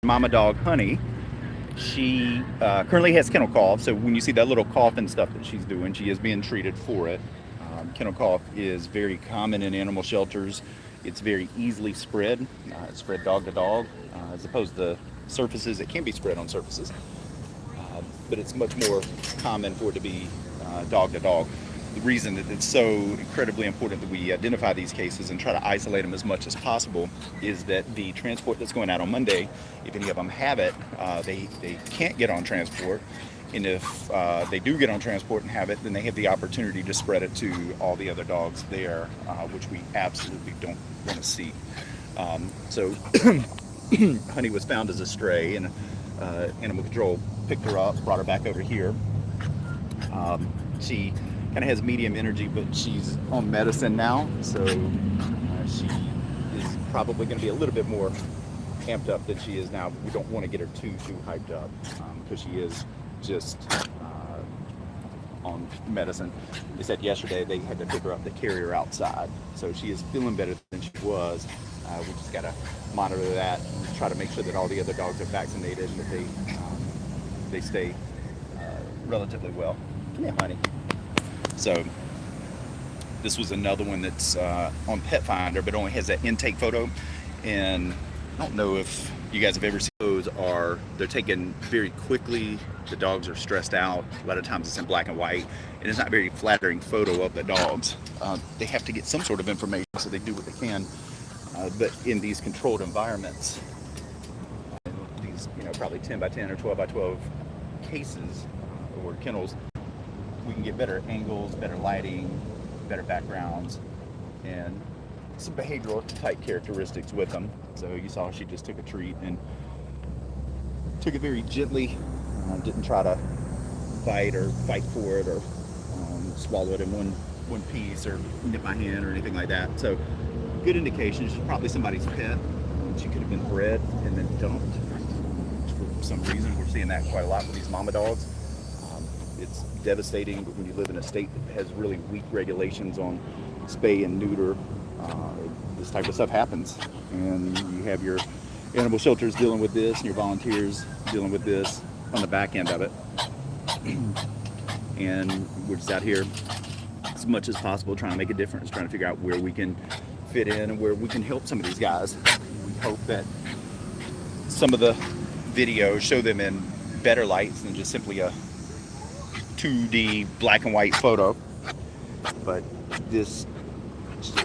Mama dog Honey. She currently has kennel cough, so when you see that little cough and stuff that she's doing, she is being treated for it. Kennel cough is very common in animal shelters. It's very easily spread. It's spread dog to dog, as opposed to surfaces. It can be spread on surfaces, but it's much more common for it to be dog to dog. The reason that it's so incredibly important that we identify these cases and try to isolate them as much as possible is that the transport that's going out on Monday, if any of them have it, they can't get on transport. And if they do get on transport and have it, then they have the opportunity to spread it to all the other dogs there, which we absolutely don't want to see. So Honey was found as a stray, and animal control picked her up, brought her back over here. She kind of has medium energy, but she's on medicine now, so she is probably going to be a little bit more amped up than she is now. We don't want to get her too hyped up because she is just on medicine. They said yesterday they had to pick her up to carry her outside, so she is feeling better than she was. We just got to monitor that and try to make sure that all the other dogs are vaccinated and that they stay relatively well. Come here, Honey. So this was another one that's on Pet Finder, but only has that intake photo. And I don't know if you guys have ever seen those. They're taken very quickly. The dogs are stressed out. A lot of times it's in black and white, and it's not a very flattering photo of the dogs. They have to get some sort of information, so they do what they can. But in these controlled environments, these probably 10 by 10 or 12 by 12 cases or kennels, we can get better angles, better lighting, better backgrounds, and some behavioral type characteristics with them. So you saw she just took a treat and took it very gently, didn't try to bite or fight for it or swallow it in one piece or nip my hand or anything like that. So good indication she's probably somebody's pet. She could have been bred and then dumped. For some reason, we're seeing that quite a lot with these mama dogs. It's devastating, but when you live in a state that has really weak regulations on spay and neuter, this type of stuff happens. And you have your animal shelters dealing with this and your volunteers dealing with this on the back end of it. And we're just out here as much as possible trying to make a difference, trying to figure out where we can fit in and where we can help some of these guys. We hope that some of the videos show them in better lights than just simply a 2D black and white photo. But this,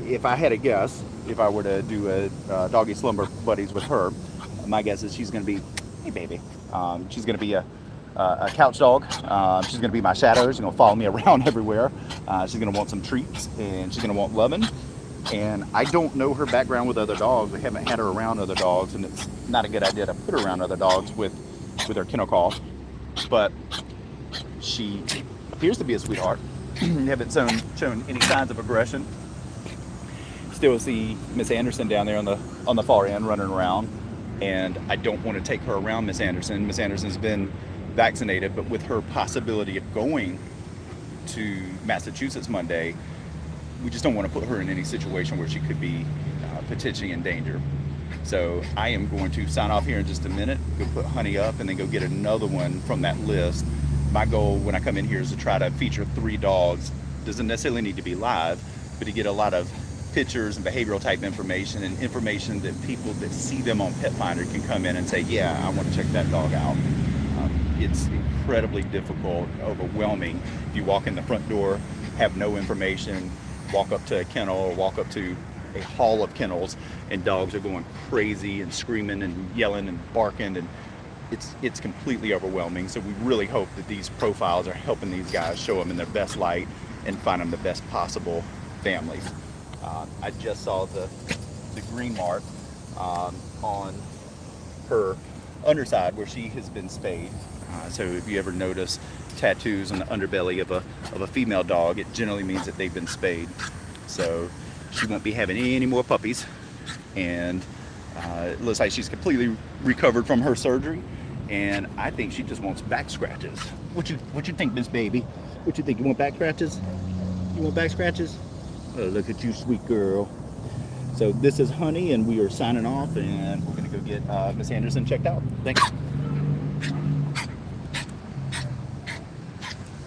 if I had a guess, if I were to do a doggy slumber buddies with her, my guess is she's going to be, hey baby, she's going to be a couch dog. She's going to be my shadow. She's going to follow me around everywhere. She's going to want some treats, and she's going to want loving. And I don't know her background with other dogs. We haven't had her around other dogs, and it's not a good idea to put her around other dogs with her kennel cough. But she appears to be a sweetheart. Haven't shown any signs of aggression. Still see Miss Anderson down there on the far end running around, and I don't want to take her around Miss Anderson. Miss Anderson's been vaccinated, but with her possibility of going to Massachusetts Monday, we just don't want to put her in any situation where she could be potentially in danger. So I am going to sign off here in just a minute, go put Honey up, and then go get another one from that list. My goal when I come in here is to try to feature 3 dogs. Doesn't necessarily need to be live, but to get a lot of pictures and behavioral type information and information that people that see them on Pet Finder can come in and say, yeah, I want to check that dog out. It's incredibly difficult, overwhelming. If you walk in the front door, have no information, walk up to a kennel or walk up to a hall of kennels, and dogs are going crazy and screaming and yelling and barking, and it's completely overwhelming. So we really hope that these profiles are helping these guys show them in their best light and find them the best possible families. I just saw the green mark on her underside where she has been spayed. So if you ever notice tattoos on the underbelly of a female dog, it generally means that they've been spayed. So she won't be having any more puppies, and it looks like she's completely recovered from her surgery, and I think she just wants back scratches. What you think, Miss Baby? What you think? You want back scratches? You want back scratches? Oh, look at you, sweet girl. So this is Honey, and we are signing off, and we're going to go get Miss Anderson checked out. Thanks.